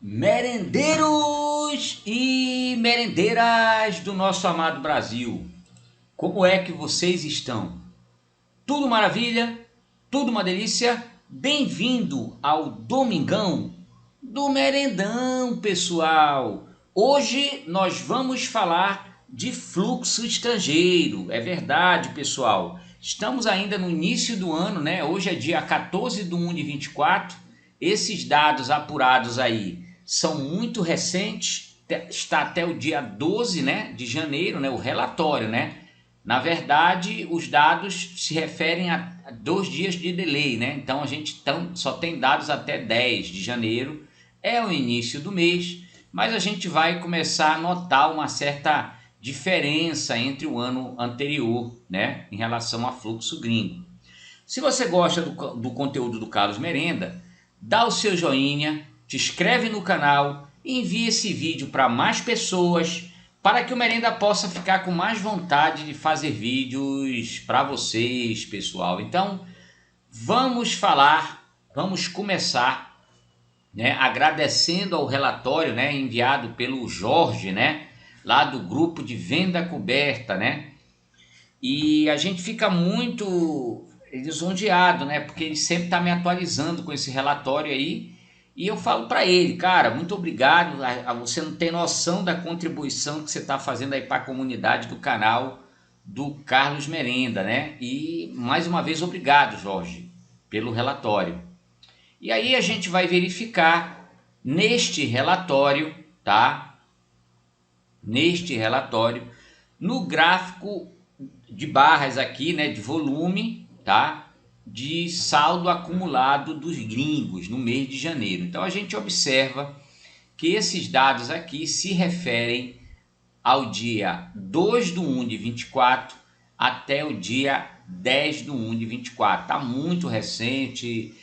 Merendeiros e merendeiras do nosso amado Brasil, como é que vocês estão? Tudo maravilha? Tudo uma delícia? Bem-vindo ao Domingão do Merendão, pessoal! Hoje nós vamos falar de fluxo estrangeiro, é verdade, pessoal. Estamos ainda no início do ano, né? Hoje é dia 14/1 de 24. Esses dados apurados aí são muito recentes, está até o dia 12, né, de janeiro, né, o relatório, né? Na verdade, os dados se referem a 2 dias de delay, né? Então a gente só tem dados até 10 de janeiro, é o início do mês, mas a gente vai começar a notar uma certa diferença entre o ano anterior, né, em relação a fluxo gringo. Se você gosta do conteúdo do Carlos Merenda, dá o seu joinha, te inscreve no canal e envia esse vídeo para mais pessoas, para que o Merenda possa ficar com mais vontade de fazer vídeos para vocês, pessoal. Então, vamos começar, né, agradecendo ao relatório, né, enviado pelo Jorge, né, lá do grupo de venda coberta, né? E a gente fica muito lisonjeado, né? Porque ele sempre está me atualizando com esse relatório aí. E eu falo para ele, cara, muito obrigado. Você não tem noção da contribuição que você está fazendo aí para a comunidade do canal do Carlos Merenda, né? E mais uma vez, obrigado, Jorge, pelo relatório. E aí a gente vai verificar neste relatório, tá? Neste relatório, no gráfico de barras aqui, né, de volume, tá? De saldo acumulado dos gringos no mês de janeiro. Então a gente observa que esses dados aqui se referem ao dia 2/1 de 24 até o dia 10/1 de 24. Tá muito recente,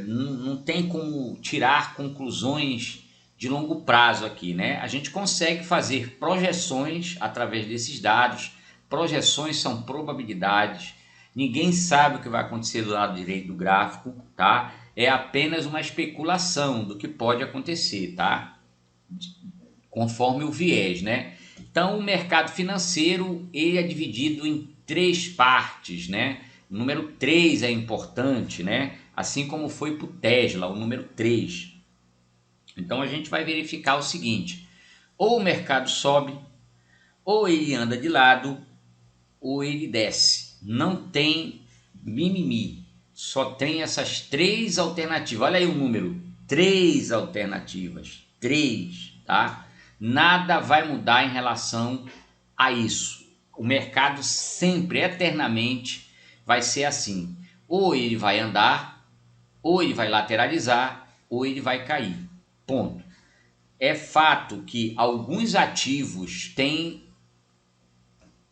não tem como tirar conclusões de longo prazo aqui, né? A gente consegue fazer projeções através desses dados. Projeções são probabilidades. Ninguém sabe o que vai acontecer do lado direito do gráfico, tá? É apenas uma especulação do que pode acontecer, tá? Conforme o viés, né? Então, o mercado financeiro, ele é dividido em 3 partes, né? O número 3 é importante, né? Assim como foi para o Tesla, o número 3. Então, a gente vai verificar o seguinte: ou o mercado sobe, ou ele anda de lado, ou ele desce. Não tem mimimi. Só tem essas 3 alternativas. Olha aí o número: 3 alternativas. 3, tá? Nada vai mudar em relação a isso. O mercado sempre, eternamente, vai ser assim. Ou ele vai andar, ou ele vai lateralizar, ou ele vai cair. Ponto. É fato que alguns ativos têm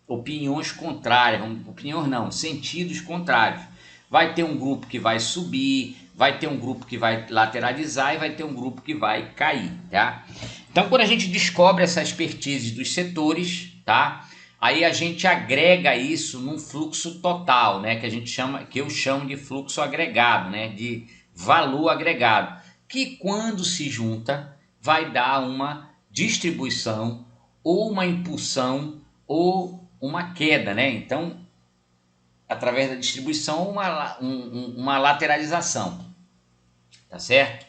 opiniões contrárias, opiniões não, sentidos contrários. Vai ter um grupo que vai subir, vai ter um grupo que vai lateralizar e vai ter um grupo que vai cair, tá? Então, quando a gente descobre essa expertise dos setores, tá? Aí a gente agrega isso num fluxo total, né? Que eu chamo de fluxo agregado, né? De valor agregado, que quando se junta vai dar uma distribuição ou uma impulsão ou uma queda, né? Então, através da distribuição, uma lateralização, tá certo?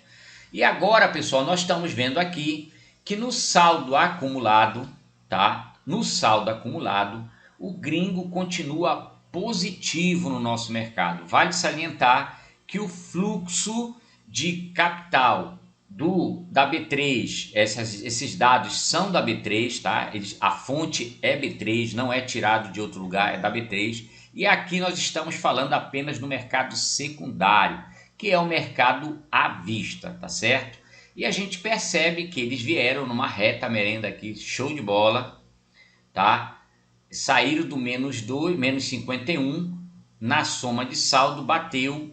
E agora, pessoal, nós estamos vendo aqui que no saldo acumulado, tá? No saldo acumulado, o gringo continua positivo no nosso mercado. Vale salientar que o fluxo de capital da B3, esses dados são da B3, tá? A fonte é B3, não é tirado de outro lugar, é da B3. E aqui nós estamos falando apenas do mercado secundário, que é o mercado à vista, tá certo? E a gente percebe que eles vieram numa reta merenda aqui, show de bola, tá? Saíram do -2, -51, na soma de saldo bateu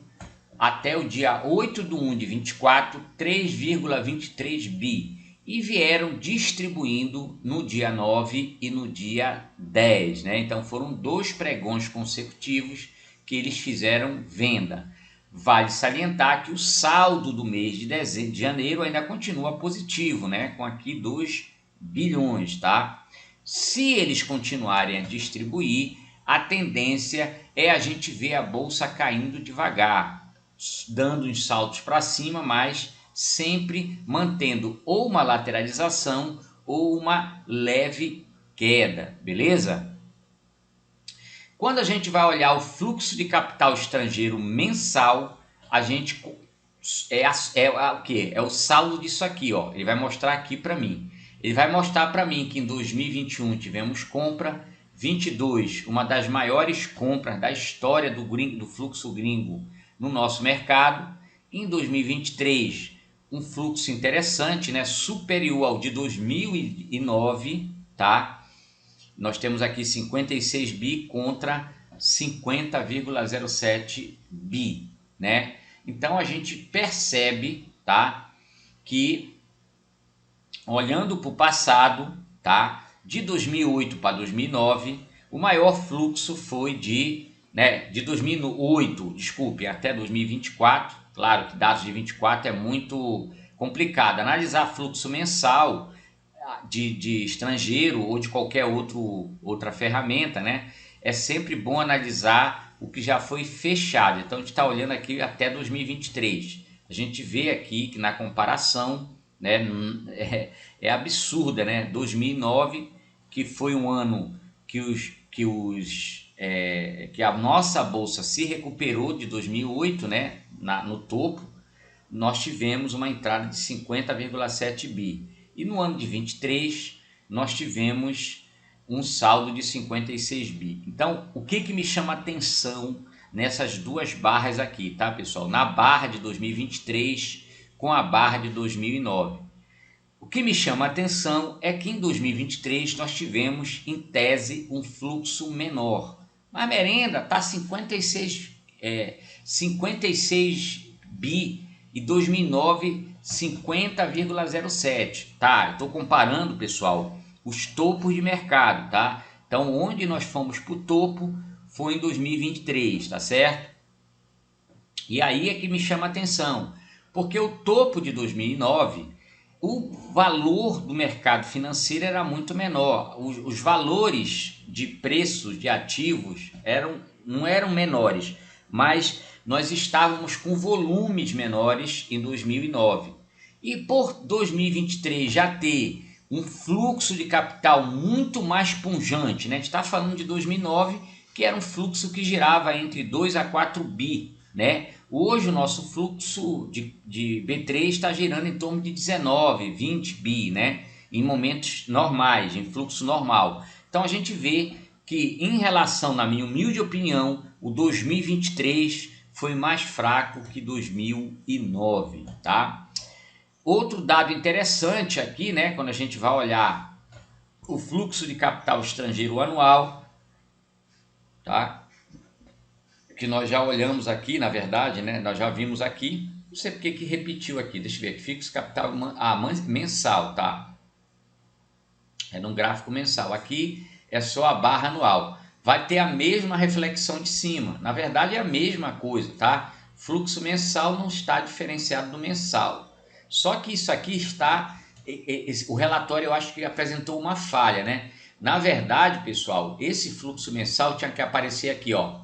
até o dia 8/1 de 24, 3,23 bi. E vieram distribuindo no dia 9 e no dia 10, né? Então foram 2 pregões consecutivos que eles fizeram venda. Vale salientar que o saldo do mês de janeiro ainda continua positivo, né? Com aqui 2 bilhões, tá? Se eles continuarem a distribuir, a tendência é a gente ver a bolsa caindo devagar, dando uns saltos para cima, mas sempre mantendo ou uma lateralização ou uma leve queda, beleza? Quando a gente vai olhar o fluxo de capital estrangeiro mensal, a gente o que? É o saldo disso aqui, ó. Ele vai mostrar aqui para mim. Ele vai mostrar para mim que em 2021 tivemos compra, 22, uma das maiores compras da história do fluxo gringo no nosso mercado. Em 2023, um fluxo interessante, né? Superior ao de 2009, tá? Nós temos aqui 56 bi contra 50,07 bi, né? Então a gente percebe, tá, que olhando para o passado, tá, de 2008 para 2009, o maior fluxo foi de 2008, desculpe, até 2024. Claro que dados de 24 é muito complicado. Analisar fluxo mensal de estrangeiro ou de qualquer outra ferramenta, né? É sempre bom analisar o que já foi fechado. Então a gente está olhando aqui até 2023. A gente vê aqui que na comparação, né, é absurda, né? 2009, que foi um ano que a nossa bolsa se recuperou de 2008, né? No topo, nós tivemos uma entrada de 50,7 bi. E no ano de 23, nós tivemos um saldo de 56 bi. Então, o que me chama atenção nessas duas barras aqui, tá, pessoal? Na barra de 2023 com a barra de 2009. O que me chama atenção é que em 2023 nós tivemos, em tese, um fluxo menor. Mas a merenda está 56 bi e 2009 50,07, tá? Estou comparando, pessoal, os topos de mercado, tá? Então, onde nós fomos para o topo foi em 2023, tá certo? E aí é que me chama a atenção, porque o topo de 2009, o valor do mercado financeiro era muito menor. Os valores de preços de ativos não eram menores, mas nós estávamos com volumes menores em 2009. E por 2023 já ter um fluxo de capital muito mais pungente, né? A gente está falando de 2009, que era um fluxo que girava entre 2 a 4 bi, né? Hoje o nosso fluxo de B3 está girando em torno de 19, 20 bi, né? Em momentos normais, em fluxo normal. Então a gente vê que, em relação, na minha humilde opinião, o 2023 foi mais fraco que 2009, tá? Outro dado interessante aqui, né, quando a gente vai olhar o fluxo de capital estrangeiro anual, tá? Que nós já olhamos aqui, na verdade, né, nós já vimos aqui, não sei porque que repetiu aqui, deixa eu ver aqui, fixo capital mensal, tá? É num gráfico mensal, aqui é só a barra anual. Vai ter a mesma reflexão de cima, na verdade é a mesma coisa, tá? Fluxo mensal não está diferenciado do mensal. Só que isso aqui está, o relatório eu acho que apresentou uma falha, né? Na verdade, pessoal, esse fluxo mensal tinha que aparecer aqui, ó.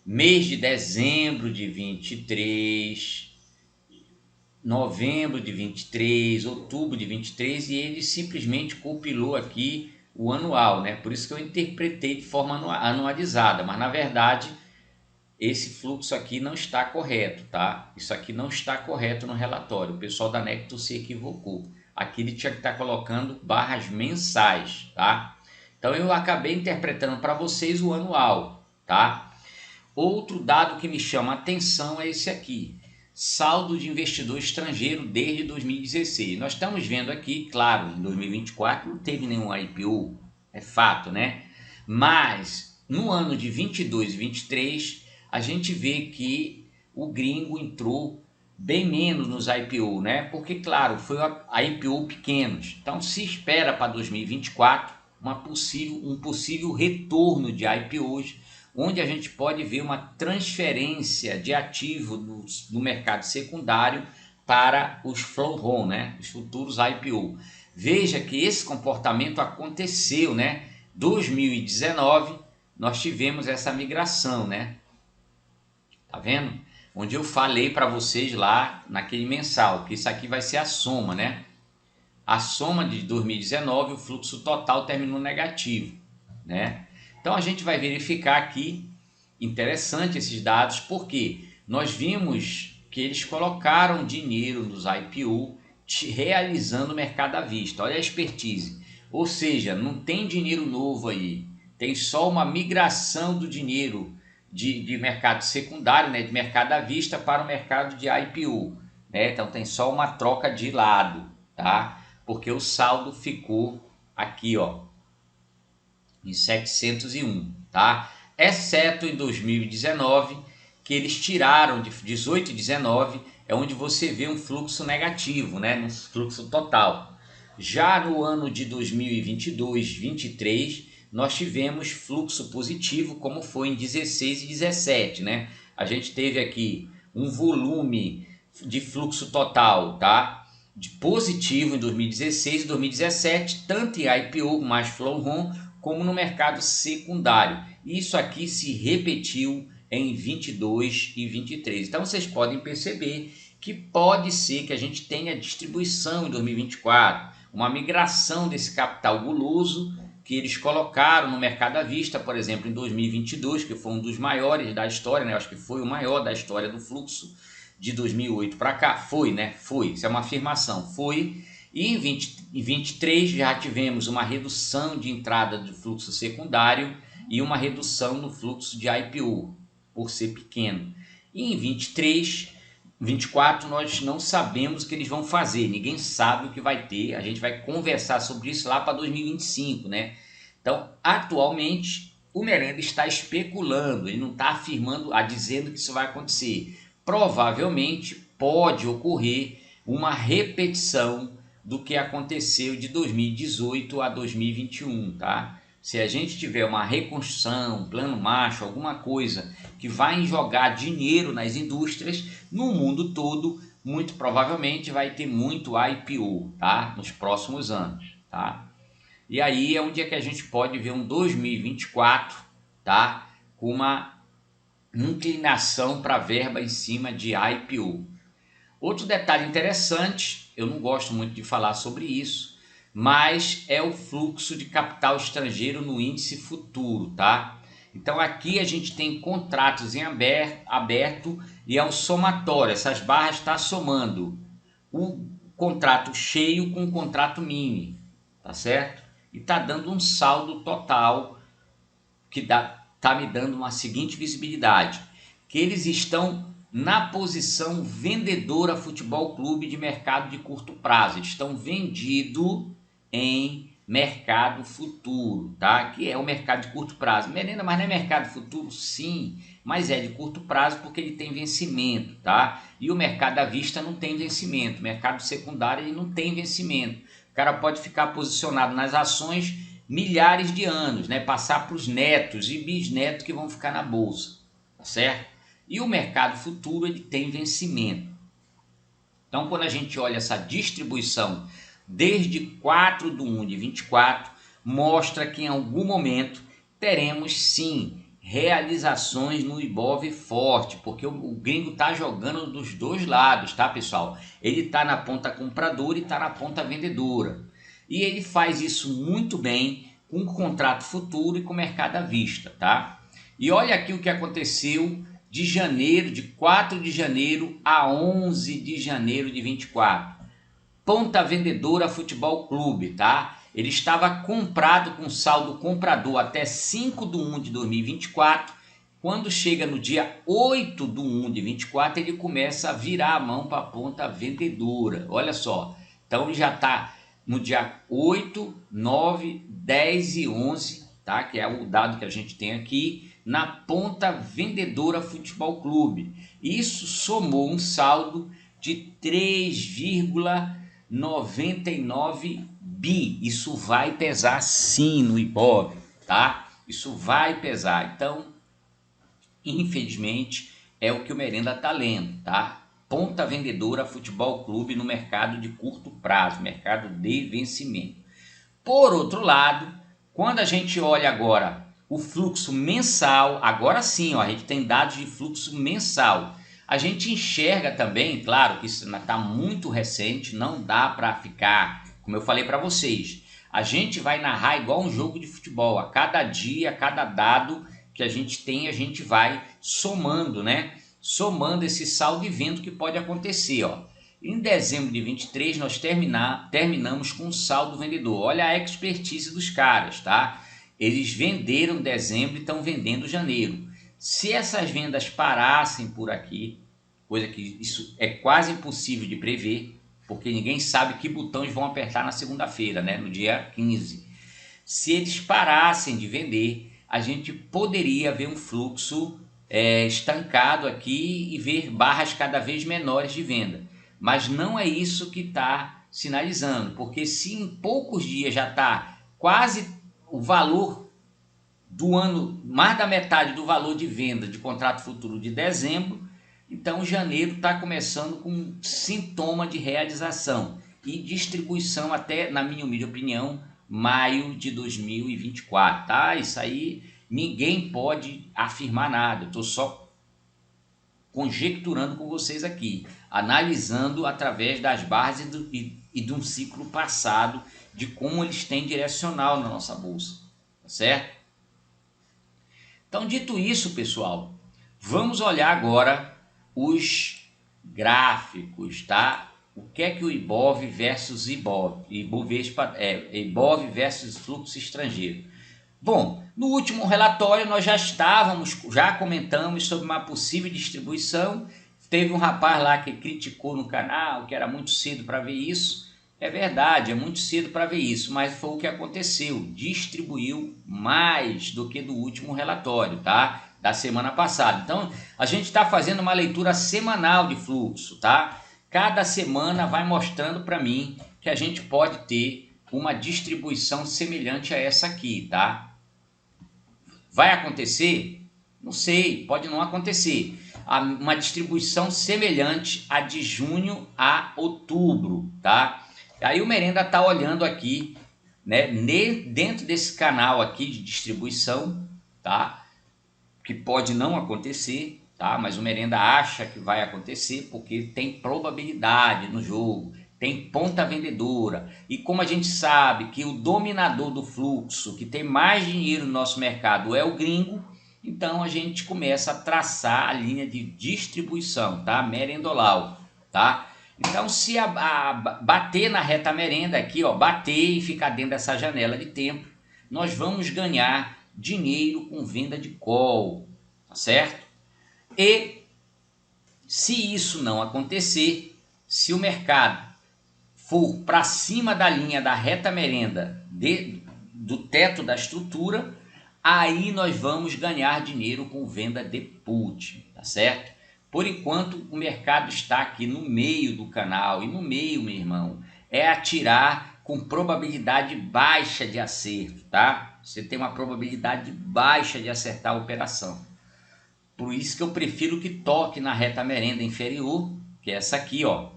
Mês de dezembro de 23, novembro de 23, outubro de 23, e ele simplesmente compilou aqui o anual, né? Por isso que eu interpretei de forma anualizada, mas na verdade esse fluxo aqui não está correto, tá? Isso aqui não está correto no relatório. O pessoal da Necton se equivocou. Aqui ele tinha que estar colocando barras mensais, tá? Então eu acabei interpretando para vocês o anual, tá? Outro dado que me chama a atenção é esse aqui. Saldo de investidor estrangeiro desde 2016. Nós estamos vendo aqui, claro, em 2024 não teve nenhum IPO, é fato, né? Mas no ano de 22 e 23 a gente vê que o gringo entrou bem menos nos IPO, né? Porque, claro, foi a IPO pequenos. Então, se espera para 2024 um possível retorno de IPOs, onde a gente pode ver uma transferência de ativo no mercado secundário para os flow-on, né? Os futuros IPO. Veja que esse comportamento aconteceu, né? 2019 nós tivemos essa migração, né? Tá vendo? Onde eu falei para vocês lá naquele mensal, que isso aqui vai ser a soma, né? A soma de 2019, o fluxo total terminou negativo, né? Então a gente vai verificar aqui, interessante esses dados, porque nós vimos que eles colocaram dinheiro nos IPO realizando o mercado à vista. Olha a expertise. Ou seja, não tem dinheiro novo aí, tem só uma migração do dinheiro de mercado secundário, né, de mercado à vista para o mercado de IPO, né? Então tem só uma troca de lado, tá? Porque o saldo ficou aqui, ó, em 701, tá? Exceto em 2019, que eles tiraram de 18 e 19, é onde você vê um fluxo negativo, né, no fluxo total. Já no ano de 2022, 23, nós tivemos fluxo positivo, como foi em 16 e 17, né? A gente teve aqui um volume de fluxo total, tá? De positivo em 2016 e 2017, tanto em IPO mais flow-on, como no mercado secundário. Isso aqui se repetiu em 22 e 23. Então vocês podem perceber que pode ser que a gente tenha distribuição em 2024, uma migração desse capital guloso que eles colocaram no mercado à vista, por exemplo, em 2022, que foi um dos maiores da história, né? Acho que foi o maior da história do fluxo de 2008 para cá. Foi, né? Foi, isso é uma afirmação, foi. E em 2023 já tivemos uma redução de entrada do fluxo secundário e uma redução no fluxo de IPO, por ser pequeno. E em 24 nós não sabemos o que eles vão fazer, ninguém sabe o que vai ter, a gente vai conversar sobre isso lá para 2025, né? Então, atualmente, o Merenda está especulando, ele não está afirmando, dizendo que isso vai acontecer. Provavelmente pode ocorrer uma repetição do que aconteceu de 2018 a 2021, tá? Se a gente tiver uma reconstrução, plano Marshall, alguma coisa que vai jogar dinheiro nas indústrias, no mundo todo, muito provavelmente vai ter muito IPO, tá? Nos próximos anos, tá? E aí é onde é que a gente pode ver um 2024, tá? Com uma inclinação para verba em cima de IPO. Outro detalhe interessante, eu não gosto muito de falar sobre isso, mas é o fluxo de capital estrangeiro no índice futuro, tá? Então aqui a gente tem contratos em aberto e é um somatório, essas barras estão somando o contrato cheio com o contrato mini, tá certo? E tá dando um saldo total que tá me dando uma seguinte visibilidade, que eles estão na posição vendedora Futebol Clube de mercado de curto prazo. Eles estão vendidos em mercado futuro, tá? Que é o mercado de curto prazo. Merenda, mas não é mercado futuro? Sim, mas é de curto prazo porque ele tem vencimento, tá? E o mercado à vista não tem vencimento. O mercado secundário ele não tem vencimento. O cara pode ficar posicionado nas ações milhares de anos, né? Passar para os netos e bisnetos que vão ficar na bolsa, tá certo? E o mercado futuro ele tem vencimento. Então, quando a gente olha essa distribuição desde 4/1 de 24, mostra que em algum momento teremos sim realizações no Ibov forte, porque o gringo está jogando dos dois lados, tá, pessoal? Ele está na ponta compradora e está na ponta vendedora. E ele faz isso muito bem com o contrato futuro e com o mercado à vista, tá? E olha aqui o que aconteceu de janeiro, de 4 de janeiro a 11 de janeiro de 24. Ponta vendedora Futebol Clube, tá? Ele estava comprado com saldo comprador até 5/1 de 2024. Quando chega no dia 8/1 de 24, ele começa a virar a mão para a ponta vendedora. Olha só, então ele já está no dia 8, 9, 10 e 11, tá? Que é o dado que a gente tem aqui, na ponta vendedora Futebol Clube. Isso somou um saldo de 3,99 bi. Isso vai pesar sim no Ibov, tá? Isso vai pesar. Então, infelizmente, é o que o Merenda está lendo, tá? Ponta vendedora Futebol Clube no mercado de curto prazo, mercado de vencimento. Por outro lado, quando a gente olha agora o fluxo mensal, agora sim, ó, a gente tem dados de fluxo mensal. A gente enxerga também, claro que isso está muito recente, não dá para ficar, como eu falei para vocês, a gente vai narrar igual um jogo de futebol, a cada dia, a cada dado que a gente tem, a gente vai somando, né? Somando esse saldo e vendo o que pode acontecer, ó. Em dezembro de 23 nós terminamos com um saldo vendedor. Olha a expertise dos caras, tá? Eles venderam dezembro e estão vendendo janeiro. Se essas vendas parassem por aqui, coisa que isso é quase impossível de prever, porque ninguém sabe que botões vão apertar na segunda-feira, né? No dia 15. Se eles parassem de vender, a gente poderia ver um fluxo estancado aqui e ver barras cada vez menores de venda. Mas não é isso que está sinalizando, porque se em poucos dias já está quase o valor do ano, mais da metade do valor de venda de contrato futuro de dezembro, então janeiro está começando com sintoma de realização e distribuição até, na minha humilde opinião, maio de 2024, tá? Isso aí ninguém pode afirmar nada, eu estou só conjecturando com vocês aqui, analisando através das barras e de um ciclo passado de como eles têm direcional na nossa bolsa, tá certo? Então, dito isso, pessoal, vamos olhar agora os gráficos, tá? O que é que o IBOV versus Ibovespa, IBOV versus fluxo estrangeiro. Bom, no último relatório nós já comentamos sobre uma possível distribuição. Teve um rapaz lá que criticou no canal que era muito cedo para ver isso. É verdade, é muito cedo para ver isso, mas foi o que aconteceu. Distribuiu mais do que do último relatório, tá? Da semana passada. Então, a gente está fazendo uma leitura semanal de fluxo, tá? Cada semana vai mostrando para mim que a gente pode ter uma distribuição semelhante a essa aqui, tá? Vai acontecer? Não sei, pode não acontecer. Uma distribuição semelhante a de junho a outubro, tá? Aí o Merenda está olhando aqui, né, dentro desse canal aqui de distribuição, tá? Que pode não acontecer, tá? Mas o Merenda acha que vai acontecer porque tem probabilidade no jogo. Tem ponta vendedora, e como a gente sabe que o dominador do fluxo, que tem mais dinheiro no nosso mercado é o gringo, então a gente começa a traçar a linha de distribuição, tá? Merendolau, tá? Então se bater na reta merenda aqui, ó, bater e ficar dentro dessa janela de tempo, nós vamos ganhar dinheiro com venda de call, tá certo? E se isso não acontecer, se o mercado for para cima da linha da reta merenda do teto da estrutura, aí nós vamos ganhar dinheiro com venda de put, tá certo? Por enquanto o mercado está aqui no meio do canal, e no meio, meu irmão, é atirar com probabilidade baixa de acerto, tá? Você tem uma probabilidade baixa de acertar a operação. Por isso que eu prefiro que toque na reta merenda inferior, que é essa aqui, ó.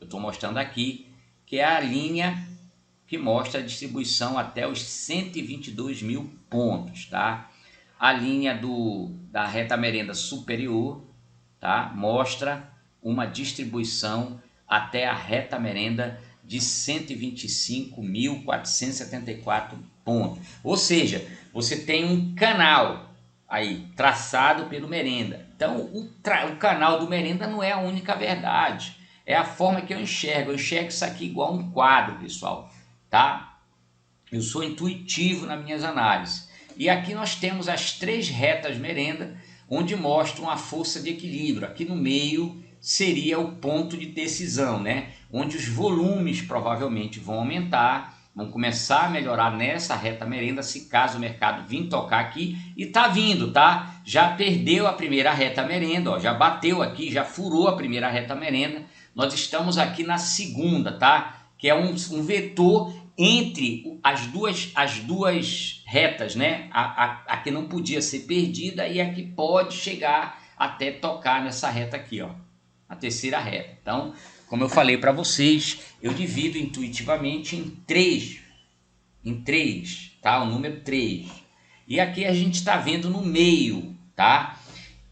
Eu estou mostrando aqui, que é a linha que mostra a distribuição até os 122 mil pontos, tá? A linha da reta merenda superior, tá? Mostra uma distribuição até a reta merenda de 125.474 pontos. Ou seja, você tem um canal aí traçado pelo Merenda. Então, o canal do Merenda não é a única verdade. É a forma que eu enxergo isso aqui igual um quadro, pessoal, tá? Eu sou intuitivo nas minhas análises. E aqui nós temos as três retas Merenda, onde mostram a força de equilíbrio. Aqui no meio seria o ponto de decisão, né? Onde os volumes provavelmente vão aumentar, vão começar a melhorar nessa reta Merenda, se caso o mercado vir tocar aqui, e tá vindo, tá? Já perdeu a primeira reta Merenda, ó, já bateu aqui, já furou a primeira reta Merenda. Nós estamos aqui na segunda, tá? Que é um vetor entre as duas retas, né? A que não podia ser perdida e a que pode chegar até tocar nessa reta aqui, ó, a terceira reta. Então, como eu falei para vocês, eu divido intuitivamente em três, tá? O número 3. E aqui a gente está vendo no meio, tá?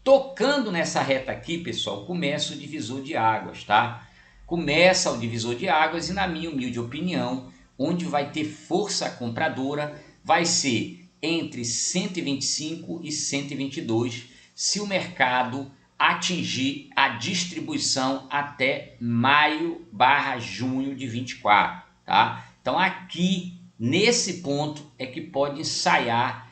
Tocando nessa reta aqui, pessoal, começa o divisor de águas, tá? Começa o divisor de águas e, na minha humilde opinião, onde vai ter força compradora vai ser entre 125 e 122, se o mercado atingir a distribuição até maio/junho de 24, tá? Então aqui nesse ponto é que pode ensaiar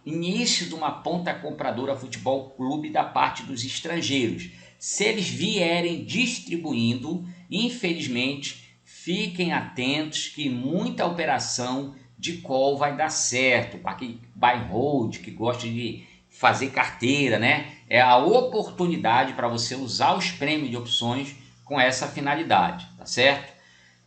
início de uma ponta compradora Futebol Clube da parte dos estrangeiros. Se eles vierem distribuindo, infelizmente, fiquem atentos que muita operação de call vai dar certo. Para quem buy and hold, que gosta de fazer carteira, né? É a oportunidade para você usar os prêmios de opções com essa finalidade, tá certo?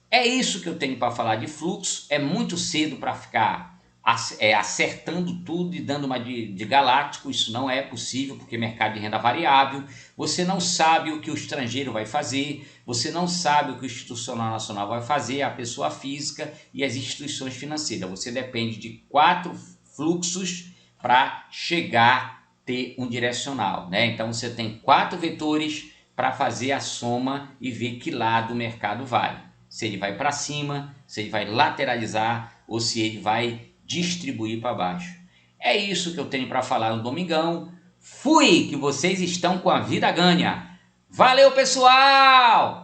É isso que eu tenho para falar de fluxo. É muito cedo para ficar acertando tudo e dando uma de galáctico. Isso não é possível, porque mercado de renda variável, você não sabe o que o estrangeiro vai fazer, você não sabe o que o institucional nacional vai fazer, a pessoa física e as instituições financeiras. Você depende de 4 fluxos para chegar a ter um direcional, né? Então você tem 4 vetores para fazer a soma e ver que lado o mercado vai. Se ele vai para cima, se ele vai lateralizar ou se ele vai distribuir para baixo. É isso que eu tenho para falar no domingão. Fui, que vocês estão com a vida ganha. Valeu, pessoal!